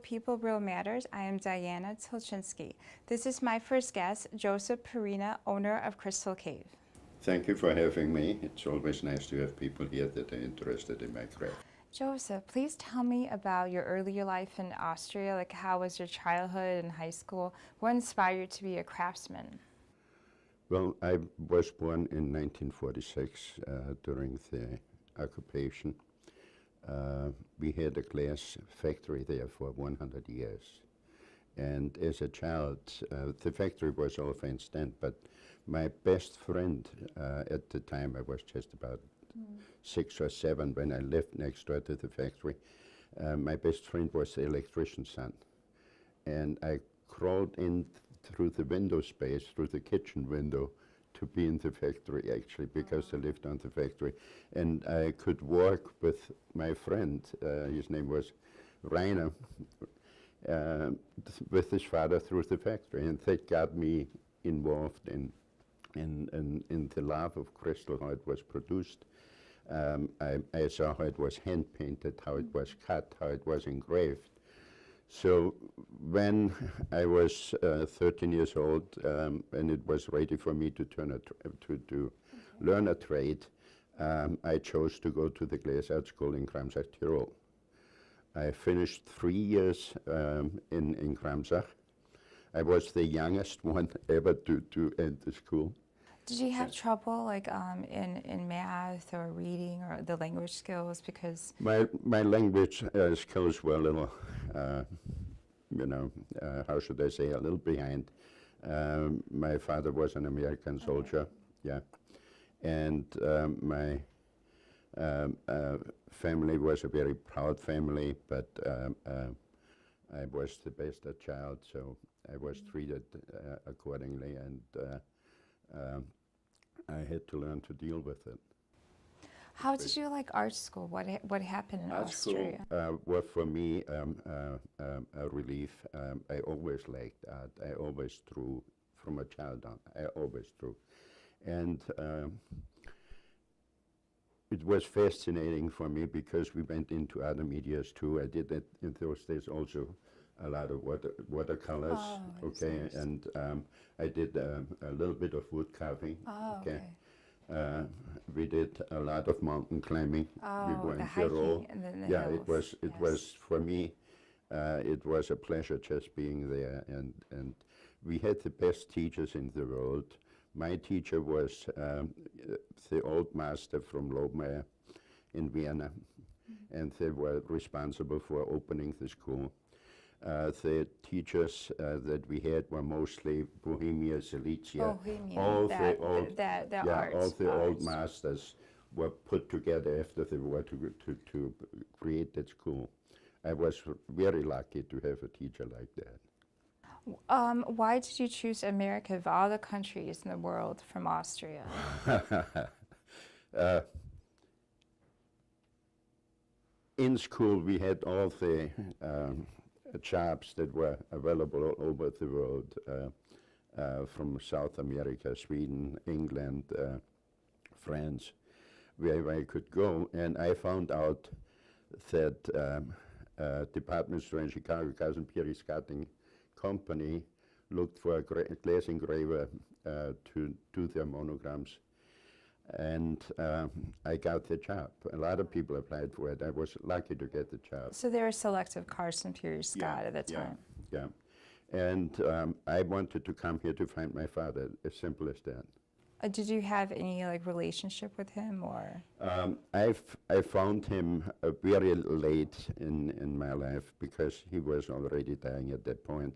People Real Matters. I am Diana Tulchinsky. This is my first guest, Josef Puehringer, owner of Crystal Cave. Thank you for having me. It's always nice to have people here that are interested in my craft. Josef, please tell me about your earlier life in Austria. Like, how was your childhood and high school? What inspired you to be a craftsman? Well, I was born in 1946 during the occupation. We had a glass factory there for 100 years. And as a child, the factory was all fenced in, but my best friend at the time, I was just about 6 or 7 when I lived next door to the factory, my best friend was the electrician's son. And I crawled in through the window space, through the kitchen window, to be in the factory actually, because I lived on the factory. And I could walk with my friend, his name was Rainer, with his father through the factory. And that got me involved in the love of crystal, how it was produced. I saw how it was hand painted, how it was cut, how it was engraved. So when I was 13 years old and it was ready for me to learn a trade, I chose to go to the glass art school in Kramsach, Tyrol. I finished 3 years in Kramsach. I was the youngest one ever to enter school. Did you have trouble, like, in math or reading or the language skills? Because my language skills were a little, how should I say, a little behind. My father was an American soldier, yeah, and my family was a very proud family, but I was the best child, so I was treated accordingly, and I had to learn to deal with it. how did you like art school? What happened in Austria? Art school was for me a relief. I always liked art. I always drew from a child on. I always drew. And it was fascinating for me because we went into other medias too. I did it in those days also. A lot of watercolors, okay, nice. And I did a little bit of wood carving. Oh, okay. We did a lot of mountain climbing. Oh, we were in Tyrol. And then the yeah, hills. it was for me. It was a pleasure just being there, and we had the best teachers in the world. My teacher was the old master from Lobmeier in Vienna, and they were responsible for opening the school. The teachers that we had were mostly Bohemia, Silesia. Bohemia, all the old old masters were put together after the war to create that school. I was very lucky to have a teacher like that. Why did you choose America of all the countries in the world from Austria? In school, we had all the jobs that were available all over the world, from South America, Sweden, England, France, wherever I could go. And I found out that department store in Chicago, Cousin Pierre's Cutting Company, looked for a glass engraver to do their monograms. And I got the job. A lot of people applied for it. I was lucky to get the job. So they were selective Carson Pierre Scott at that time. Yeah. And I wanted to come here to find my father, as simple as that. Did you have any relationship with him, or? I found him very late in my life because he was already dying at that point.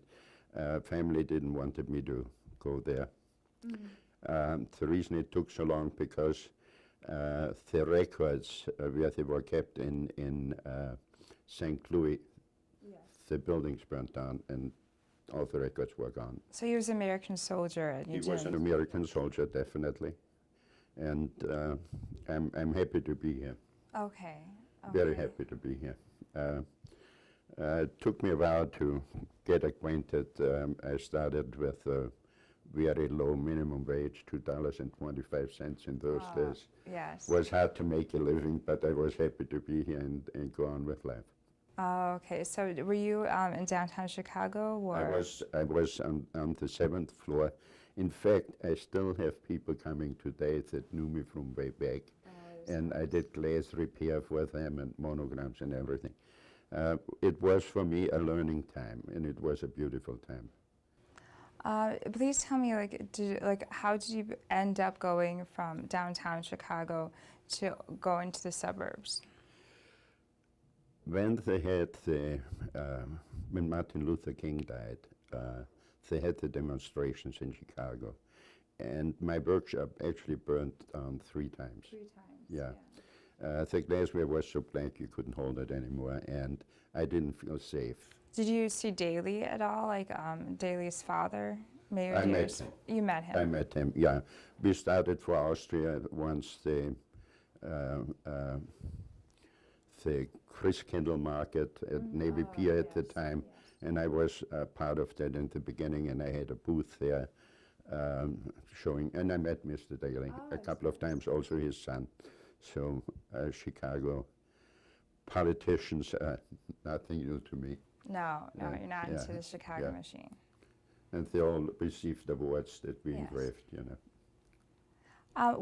Family didn't want me to go there. Mm-hmm. The reason it took so long because the records where they were kept in St. Louis, yes. The buildings burnt down and all the records were gone. So he was an American soldier, and he was an American soldier, definitely, and I'm happy to be here. Okay. Very happy to be here. It took me a while to get acquainted. I started with very low minimum wage, $2.25 in those days. Yes. Was hard to make a living, but I was happy to be here and go on with life. Oh, okay. So were you in downtown Chicago, or? I was on the 7th floor. In fact, I still have people coming today that knew me from way back. And I did glass repair for them and monograms and everything. It was for me a learning time, and it was a beautiful time. Please tell me, how did you end up going from downtown Chicago to going to the suburbs? When they had when Martin Luther King died, they had the demonstrations in Chicago, and my workshop actually burned down 3 times. 3 times. Yeah. The glassware was so black you couldn't hold it anymore, and I didn't feel safe. Did you see Daley at all, Daley's father? Mayor I met Daley's- him. You met him? I met him, yeah. We started for Austria once the Christkindl market at Navy Pier at the time, and I was part of that in the beginning, and I had a booth there showing, and I met Mr. Daley a couple of times, also his son. So Chicago politicians are nothing new to me. No, Yeah, you're not yeah, into the Chicago yeah. machine. And they all received awards that we Yes. engraved, you know.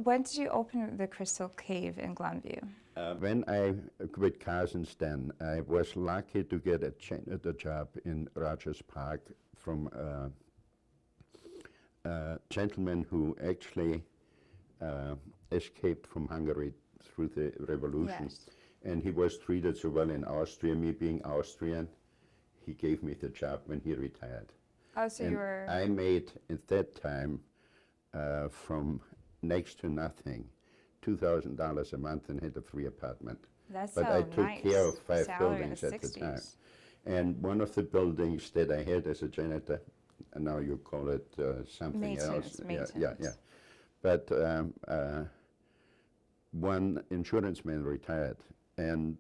When did you open the Crystal Cave in Glenview? When I quit Carson's then, I was lucky to get a job in Rogers Park from a gentleman who actually escaped from Hungary through the revolution. Yes. And he was treated so well in Austria, me being Austrian, he gave me the job when he retired. Oh, so And you were... I made, at that time, from next to nothing, $2,000 a month and had a free apartment. That's But so I took nice care of 5 salary in buildings the at the 60s. time. And one of the buildings that I had as a janitor, and now you call it something else. Maintenance. Yeah. But one insurance man retired, and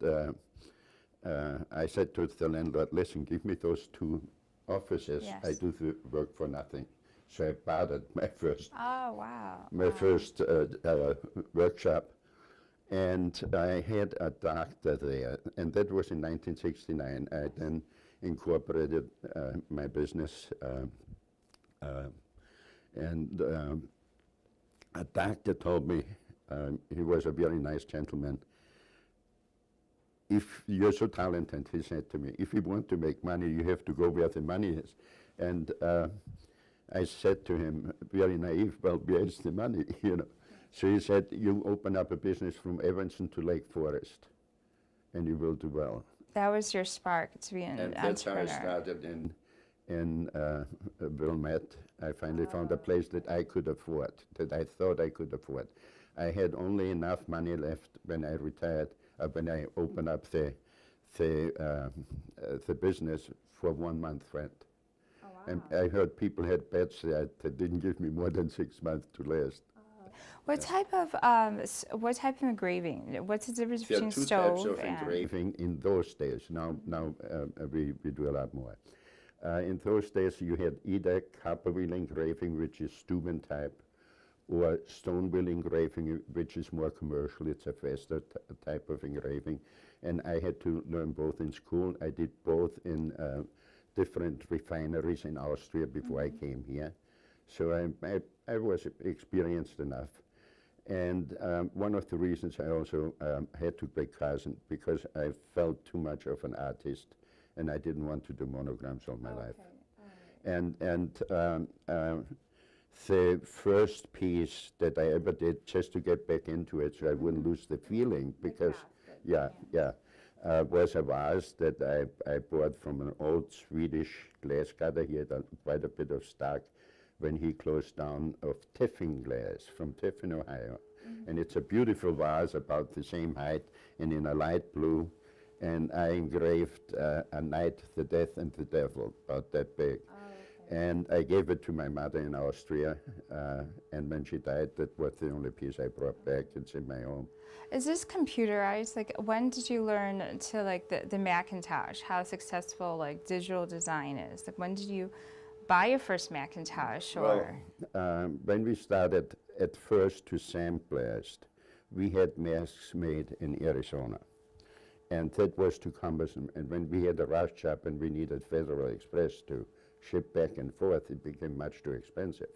I said to the landlord, listen, give me those 2 offices. Yes. I do the work for nothing. So I bartered my first Oh, wow. first workshop, and I had a doctor there, and that was in 1969. I then incorporated my business, and a doctor told me, he was a very nice gentleman, if you're so talented, he said to me, if you want to make money, you have to go where the money is. And I said to him, very naive, well, where's the money, you know? So he said, you open up a business from Evanston to Lake Forest, and you will do well. That was your spark to be an And that's how I entrepreneur. started in Wilmette. I finally found a place that I could afford, that I thought I could afford. I had only enough money left when I retired, when I opened up the business for 1 month rent. Oh, wow. And I heard people had bets that didn't give me more than 6 months to last. What type of engraving? What's the difference There between are 2 stove types of and... engraving in those days. Now we do a lot more. In those days, you had either copper wheel engraving, which is Steuben type, or stone wheel engraving, which is more commercial. It's a faster type of engraving. And I had to learn both in school. I did both in different refineries in Austria before I came here. So I was experienced enough. And one of the reasons I also had to break Carson, because I felt too much of an artist, and I didn't want to do monograms all my life. And the first piece that I ever did, just to get back into it so I wouldn't lose the feeling, because, was a vase that I bought from an old Swedish glass cutter. He had quite a bit of stock when he closed down, of Tiffin glass from Tiffin, Ohio. And it's a beautiful vase, about the same height and in a light blue. And I engraved a knight, the death, and the devil, about that big. And I gave it to my mother in Austria, and when she died, that was the only piece I brought back. It's in my home. Is this computerized? Like, when did you learn to the Macintosh, how successful digital design is? Like, when did you buy your first Macintosh? Or When we started at first to sandblast, we had masks made in Arizona. And that was too cumbersome. And when we had a rush shop and we needed Federal Express to ship back and forth, it became much too expensive.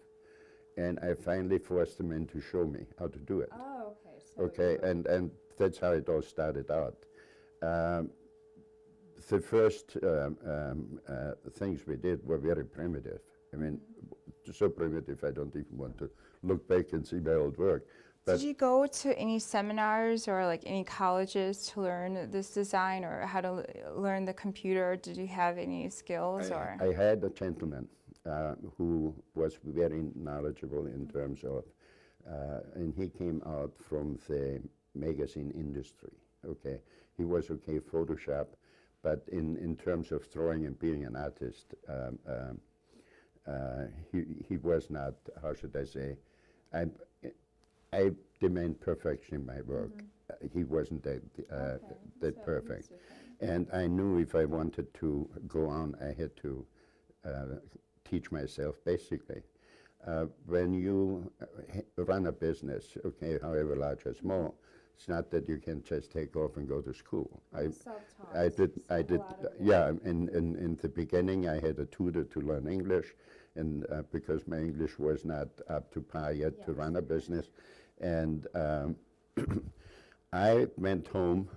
And I finally forced them in to show me how to do it. Oh, okay. So Okay, and that's how it all started out. The first things we did were very primitive. I mean, so primitive I don't even want to look back and see my old work. But did you go to any seminars or like any colleges to learn this design or how to learn the computer? Did you have any skills or? I had a gentleman who was very knowledgeable in terms of, and he came out from the magazine industry, okay? He was okay Photoshop, but in terms of drawing and being an artist, he was not, how should I say, I demand perfection in my work. He wasn't that perfect. And I knew if I wanted to go on, I had to teach myself, basically. When you run a business, okay, however large or small, it's not that you can just take off and go to school. I did, yeah, in the beginning I had a tutor to learn English, and because my English was not up to par yet to run a business. And I went home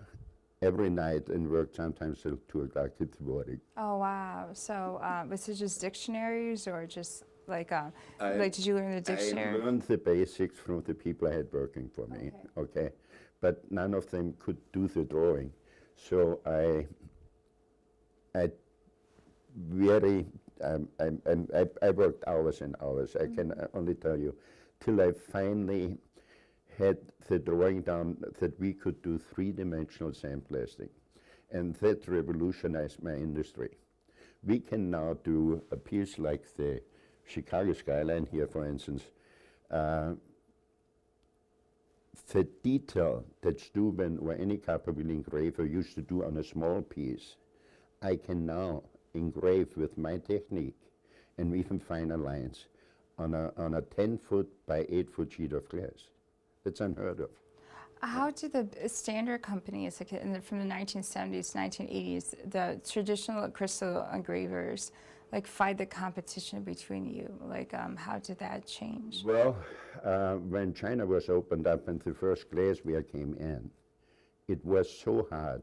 every night and worked sometimes till 2 o'clock in the morning. Oh, wow. So was it just dictionaries or just like did you learn the dictionary? I learned the basics from the people I had working for me, okay? But none of them could do the drawing. So I worked hours and hours. I can only tell you, till I finally had the drawing down that we could do three-dimensional sandblasting. And that revolutionized my industry. We can now do a piece like the Chicago skyline here, for instance. The detail that Steuben or any copperwheel engraver used to do on a small piece, I can now engrave with my technique and even finer lines on a 10-foot by 8-foot sheet of glass. That's unheard of. How do the standard companies, like from the 1970s, 1980s, the traditional crystal engravers, like fight the competition between you? Like, how did that change? Well, when China was opened up and the first glassware came in, it was so hard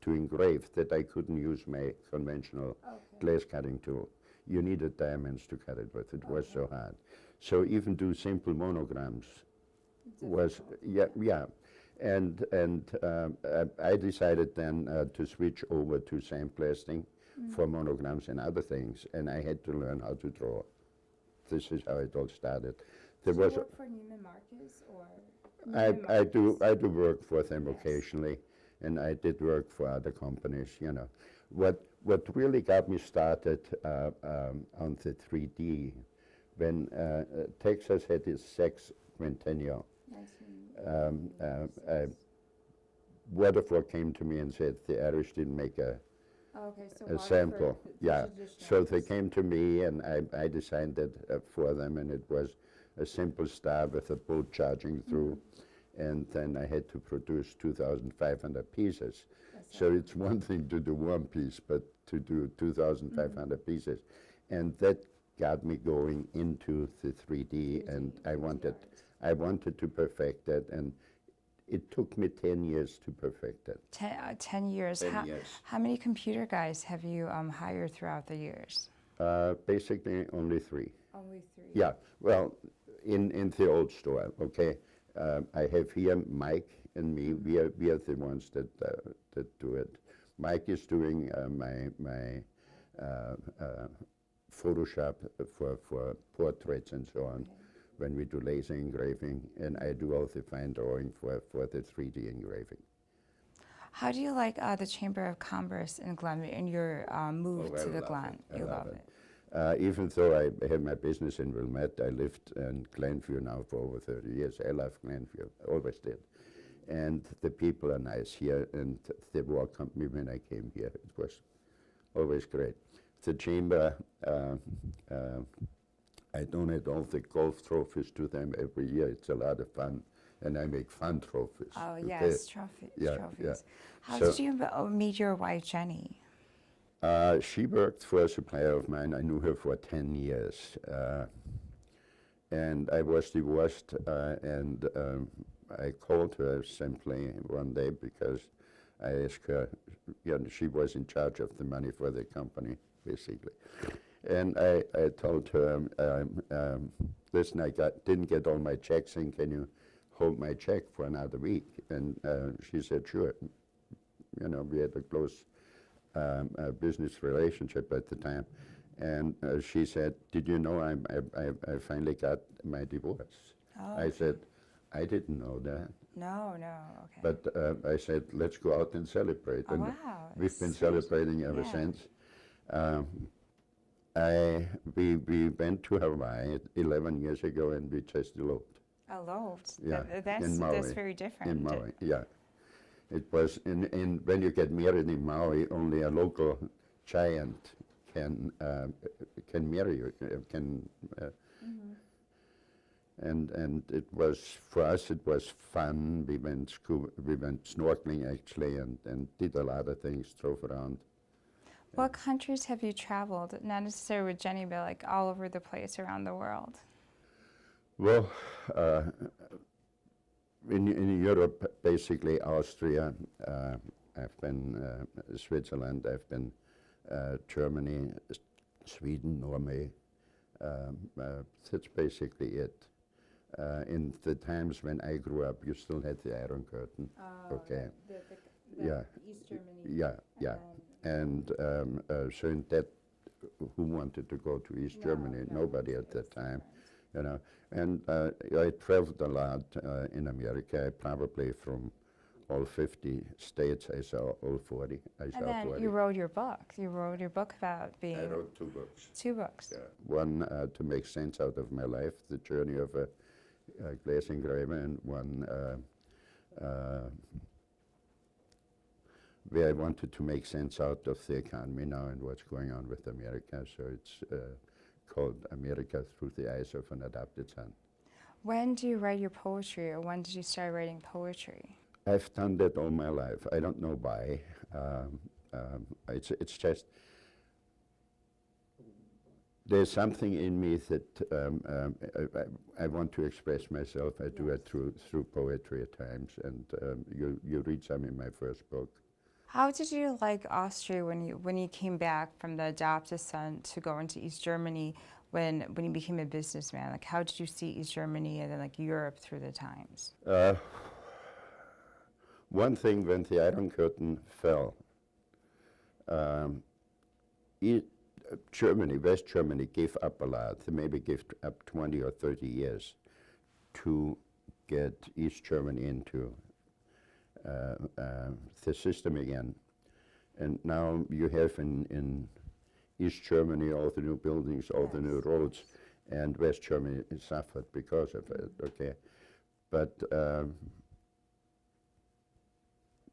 to engrave that I couldn't use my conventional glass cutting tool. You needed diamonds to cut it with. It was so hard. So even do simple monograms was, and I decided then to switch over to sandblasting for monograms and other things, and I had to learn how to draw. This is how it all started. There Did was you work for Neiman Marcus or? I do work for them occasionally, and I did work for other companies. You know, what really got me started on the 3D when Texas had its sexcentennial. Waterford came to me and said the Irish didn't make a sample. So they came to me and I designed it for them, and it was a simple star with a boat charging through, and then I had to produce 2,500 pieces. So it's one thing to do one piece, but to do 2,500 pieces, and that got me going into the 3D, and I wanted to perfect that, and it took me 10 years to perfect it. 10 years. 10 years. How many computer guys have you hired throughout the years? Basically only 3. Only 3? Yeah, well, in the old store, okay. I have here Mike and me. We are the ones that do it. Mike is doing my Photoshop for portraits and so on. When we do laser engraving, and I do all the fine drawing for the 3D engraving. How do you like the Chamber of Commerce in Glenview and your move to the Glen? You love it. Even though I have my business in Wilmette, I lived in Glenview now for over 30 years. I love Glenview, always did. And the people are nice here, and they welcomed me when I came here. It was always great. The Chamber, I donate all the golf trophies to them every year. It's a lot of fun. and I make fun trophies. Oh, okay? yes, trophies. Yeah, trophies. yeah. How So- did you meet your wife, Jenny? She worked for a supplier of mine. I knew her for 10 years. And I was divorced, and I called her simply one day because I asked her, she was in charge of the money for the company, basically. And I told her, listen, didn't get all my checks in, can you hold my check for another week? And she said, sure. We had a close business relationship at the time. And she said, did you know I finally got my divorce? Oh, I said, I didn't know that. No, okay. But I said, let's go out and celebrate. Oh, And wow, we've that's been sweet. celebrating ever Yeah. since. We went to Hawaii 11 years ago, and we just eloped. Eloped. Yeah, That's in Maui. that's very different. In Maui, yeah. It was when you get married in Maui, only a local giant can marry you. And it was, for us, it was fun. We went snorkeling actually, and did a lot of things, drove around. What countries have you traveled? Not necessarily with Jenny, but like all over the place around the world. Well, in Europe, basically Austria, I've been Switzerland, I've been Germany, Sweden, Norway. That's basically it. In the times when I grew up, you still had the Iron Curtain. Okay. Yeah. East Germany. Yeah. And so in that, who wanted to go to East Germany? Nobody at that time. And I traveled a lot in America. Probably from all 50 states, I saw all 40. And then you wrote your book. You wrote your book about being. I wrote 2 books. 2 books. Yeah. One to make sense out of my life, the journey of a glass engraver, and one where I wanted to make sense out of the economy now and what's going on with America. So it's called America Through the Eyes of an Adopted Son. When do you write your poetry, or when did you start writing poetry? I've done that all my life. I don't know why. It's just, there's something in me that I want to express myself. I do it through poetry at times, and you read some in my first book. How did you like Austria when you came back from the adopted son to go into East Germany when you became a businessman? Like, how did you see East Germany and then like Europe through the times? One thing, when the Iron Curtain fell, Germany, West Germany, gave up a lot. They maybe gave up 20 or 30 years to get East Germany into the system again. And now you have in East Germany all the new buildings, all the new roads, and West Germany suffered because of it, okay? But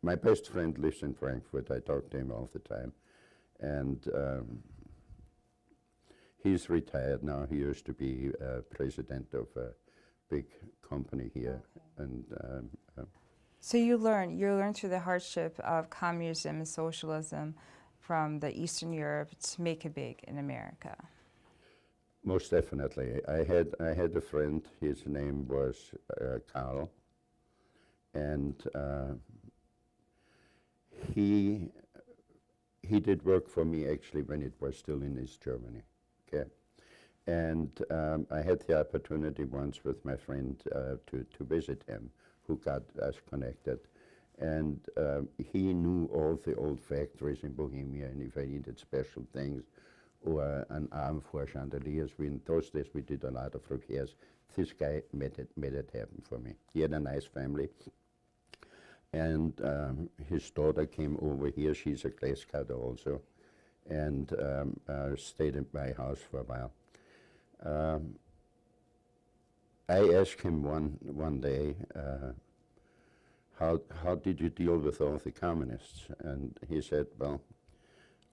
my best friend lives in Frankfurt. I talk to him all the time. And he's retired now. He used to be president of a big company here. Okay. And so you learn through the hardship of communism and socialism from the Eastern Europe to make it big in America. Most definitely. I had a friend. His name was Carl, and he did work for me actually when it was still in East Germany. Okay, and I had the opportunity once with my friend to visit him, who got us connected. And he knew all the old factories in Bohemia, and if I needed special things or an arm for chandeliers, in those days we did a lot of repairs. This guy made it happen for me. He had a nice family. And his daughter came over here. She's a glass cutter also, and stayed at my house for a while. I asked him one day, how did you deal with all the communists? And he said, well,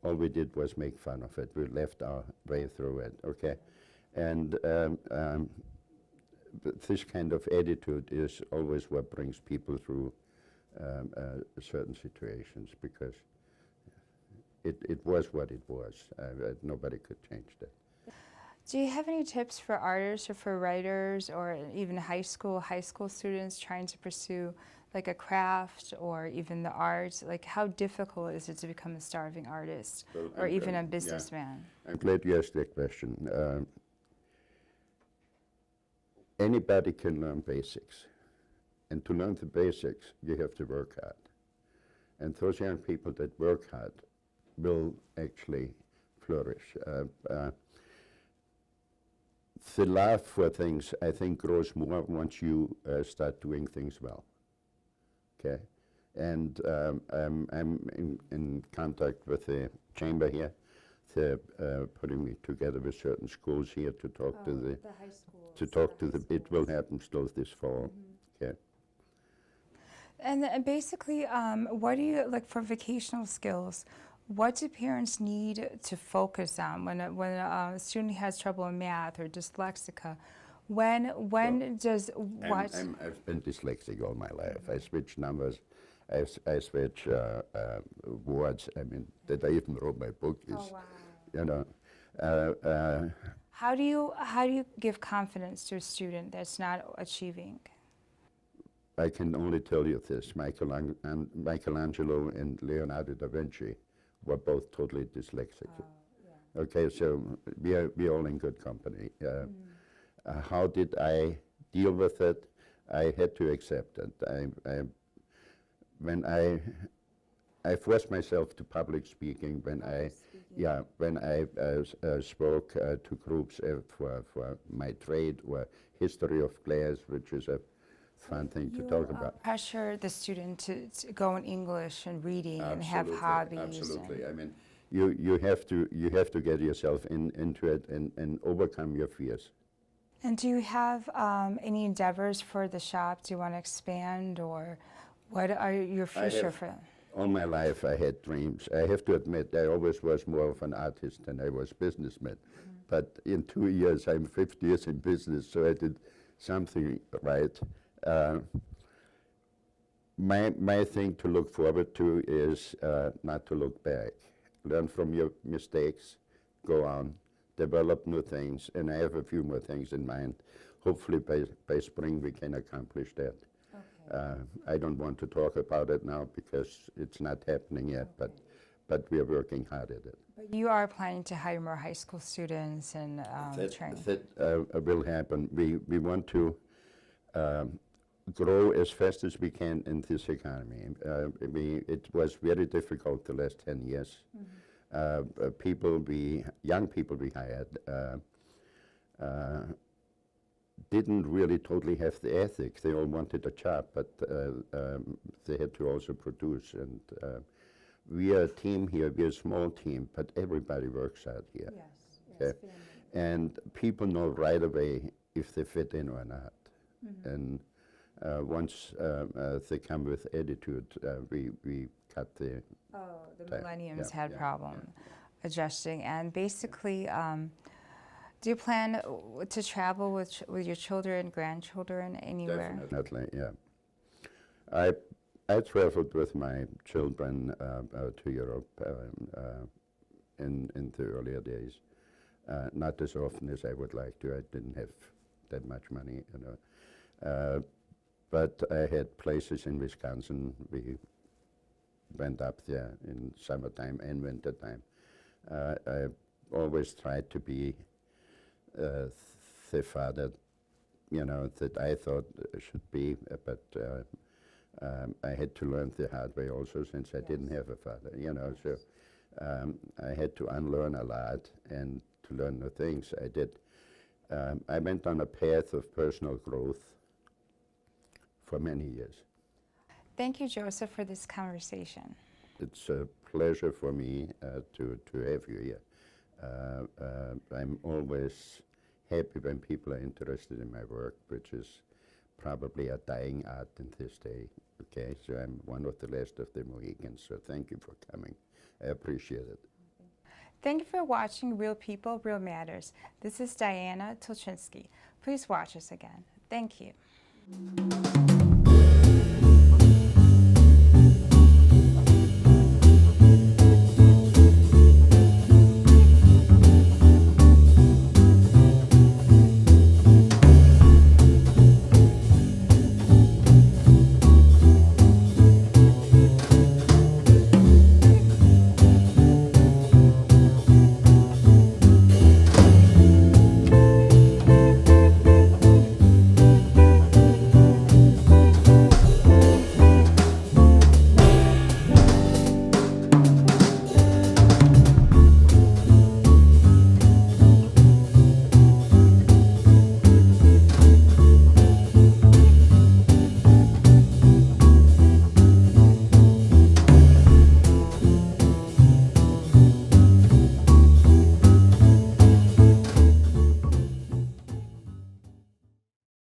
all we did was make fun of it. We left our way through it, okay? And this kind of attitude is always what brings people through certain situations, because it was what it was. Nobody could change that. Do you have any tips for artists or for writers or even high school students trying to pursue like a craft or even the arts? Like, how difficult is it to become a starving artist or even a businessman? Yeah. I'm glad you asked that question. Anybody can learn basics. And to learn the basics, you have to work hard. And those young people that work hard will actually flourish. The love for things, I think, grows more once you start doing things well. Okay? And I'm in contact with the chamber here. They're putting me together with certain schools here to talk to the high schools. to talk to the. It will happen still this fall. Mm-hmm. Okay. And basically, what do you, like for vocational skills, what do parents need to focus on when a student has trouble in math or dyslexica? When does what? I've been dyslexic all my life. I switch numbers, I switch words. I mean, that I even wrote my book is, Oh, wow. you know. How do you give confidence to a student that's not achieving? I can only tell you this: Michelangelo and Leonardo da Vinci were both totally dyslexic. Yeah. Okay, so we're all in good company. How did I deal with it? I had to accept it. When I forced myself to public speaking when I spoke to groups for my trade or history of glass, which is a fun thing to talk about. Pressure the student to go in English and reading and have hobbies. Absolutely. I mean, you have to get yourself into it and overcome your fears. And do you have any endeavors for the shop? Do you want to expand, or what are your future for? All my life I had dreams. I have to admit I always was more of an artist than I was businessman. Mm-hmm. But in 2 years, I'm 50 years in business, so I did something right. My thing to look forward to is not to look back. Learn from your mistakes, go on, develop new things, and I have a few more things in mind. Hopefully by spring we can accomplish that. Okay. I don't want to talk about it now because it's not happening yet, okay. but we are working hard at it. But you are planning to hire more high school students and train? That will happen. We want to grow as fast as we can in this economy. It was very difficult the last 10 years. Mm-hmm. Young people we hired didn't really totally have the ethic. They all wanted a job, but they had to also produce. And we are a team here. We're a small team, but everybody works out here. Yes, okay? Yes. And people know right away if they fit in or not. Mm-hmm. And once they come with attitude, we cut the millennials had problem adjusting. And basically, do you plan to travel with your children, grandchildren, anywhere? Definitely, yeah. I traveled with my children to Europe in the earlier days. Not as often as I would like to. I didn't have that much money, you know. But I had places in Wisconsin. We went up there in summertime and wintertime. I always tried to be the father, you know, that I thought should be, but I had to learn the hard way also, since I didn't have a father, you know. So I had to unlearn a lot and to learn new things. I did. I went on a path of personal growth for many years. Thank you, Josef, for this conversation. It's a pleasure for me to have you here. I'm always happy when people are interested in my work, which is probably a dying art in this day. Okay, so I'm one of the last of the Mohicans, so thank you for coming. I appreciate it. Thank you for watching Real People, Real Matters. This is Diana Tulchinsky. Please watch us again. Thank you.